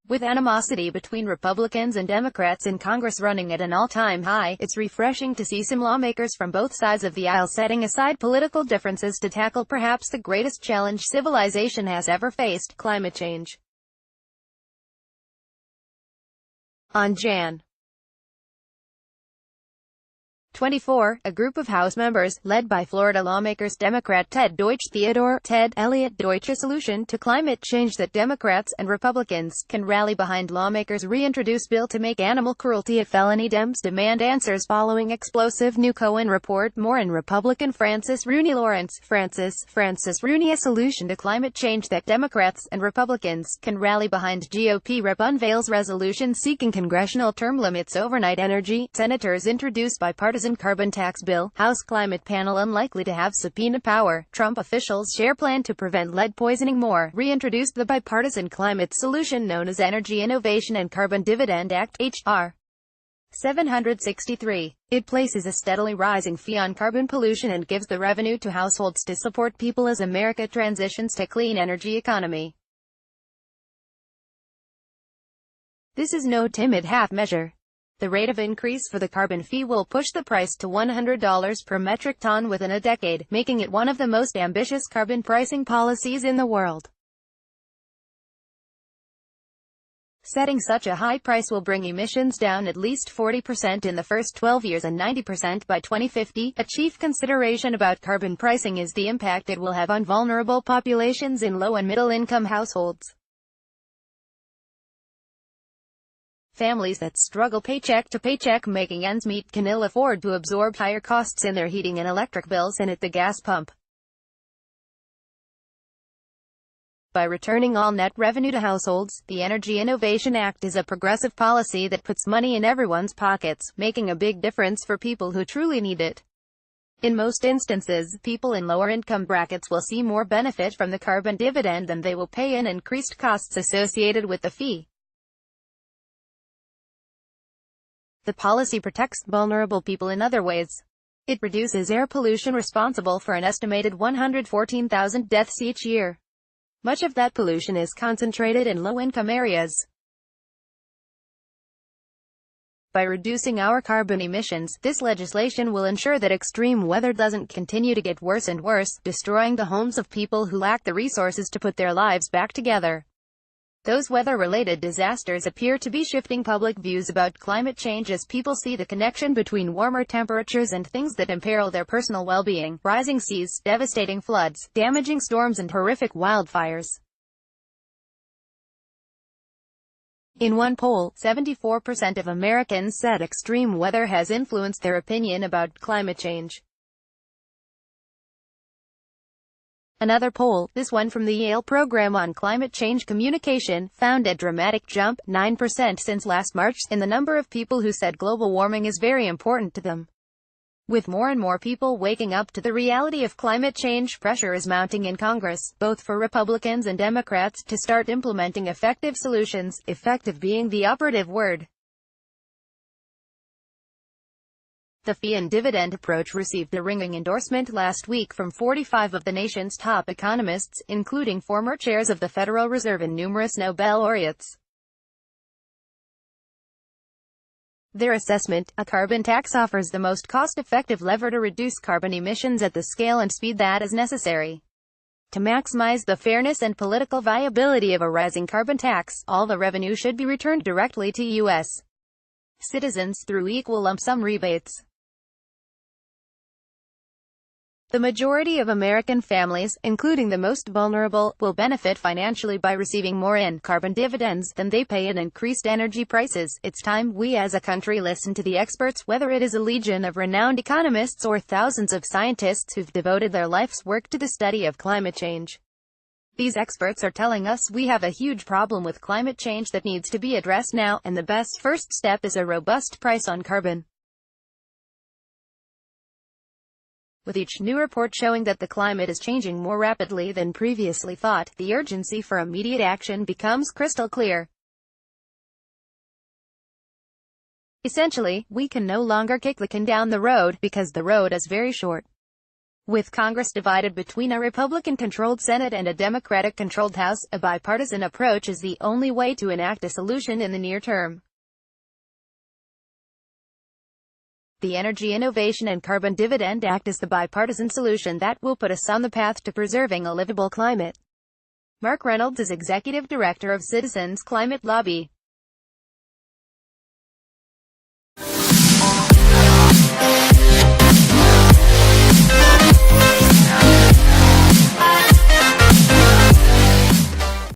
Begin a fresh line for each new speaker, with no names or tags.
With animosity between Republicans and Democrats in Congress running at an all-time high, it's refreshing to see some lawmakers from both sides of the aisle setting aside political differences to tackle perhaps the greatest challenge civilization has ever faced: climate change. On Jan. 24, a group of House members, led by Florida lawmakers Democrat Ted DeutchTheodore, Eliot DeutchA solution to climate change that Democrats and Republicans can rally behind. Lawmakers reintroduce bill to make animal cruelty a felony. Dems demand answers following explosive new Cohen report. More in Republican Francis Rooney a solution to climate change that Democrats and Republicans can rally behind. GOP Rep unveils resolution seeking congressional term limits. Overnight energy. Senators introduce bipartisan carbon tax bill. House climate panel unlikely to have subpoena power. Trump officials share plan to prevent lead poisoning. More. Reintroduced the bipartisan climate solution known as Energy Innovation and Carbon Dividend Act, H.R. 763. It places a steadily rising fee on carbon pollution and gives the revenue to households to support people as America transitions to clean energy economy. This is no timid half measure. The rate of increase for the carbon fee will push the price to $100 per metric ton within a decade, making it one of the most ambitious carbon pricing policies in the world. Setting such a high price will bring emissions down at least 40% in the first 12 years and 90% by 2050. A chief consideration about carbon pricing is the impact it will have on vulnerable populations in low and middle-income households. Families that struggle paycheck to paycheck making ends meet can ill afford to absorb higher costs in their heating and electric bills and at the gas pump. By returning all net revenue to households, the Energy Innovation Act is a progressive policy that puts money in everyone's pockets, making a big difference for people who truly need it. In most instances, people in lower income brackets will see more benefit from the carbon dividend than they will pay in increased costs associated with the fee. The policy protects vulnerable people in other ways. It reduces air pollution responsible for an estimated 114,000 deaths each year. Much of that pollution is concentrated in low-income areas. By reducing our carbon emissions, this legislation will ensure that extreme weather doesn't continue to get worse and worse, destroying the homes of people who lack the resources to put their lives back together. Those weather-related disasters appear to be shifting public views about climate change as people see the connection between warmer temperatures and things that imperil their personal well-being: rising seas, devastating floods, damaging storms and horrific wildfires. In one poll, 74% of Americans said extreme weather has influenced their opinion about climate change. Another poll, this one from the Yale Program on Climate Change Communication, found a dramatic jump, 9% since last March, in the number of people who said global warming is very important to them. With more and more people waking up to the reality of climate change, pressure is mounting in Congress, both for Republicans and Democrats, to start implementing effective solutions, effective being the operative word. The fee and dividend approach received a ringing endorsement last week from 45 of the nation's top economists, including former chairs of the Federal Reserve and numerous Nobel laureates. Their assessment: a carbon tax offers the most cost-effective lever to reduce carbon emissions at the scale and speed that is necessary. To maximize the fairness and political viability of a rising carbon tax, all the revenue should be returned directly to U.S. citizens through equal lump sum rebates. The majority of American families, including the most vulnerable, will benefit financially by receiving more in carbon dividends than they pay in increased energy prices. It's time we as a country listen to the experts, whether it is a legion of renowned economists or thousands of scientists who've devoted their life's work to the study of climate change. These experts are telling us we have a huge problem with climate change that needs to be addressed now, and the best first step is a robust price on carbon. With each new report showing that the climate is changing more rapidly than previously thought, the urgency for immediate action becomes crystal clear. Essentially, we can no longer kick the can down the road, because the road is very short. With Congress divided between a Republican-controlled Senate and a Democratic-controlled House, a bipartisan approach is the only way to enact a solution in the near term. The Energy Innovation and Carbon Dividend Act is the bipartisan solution that will put us on the path to preserving a livable climate. Mark Reynolds is Executive Director of Citizens Climate Lobby.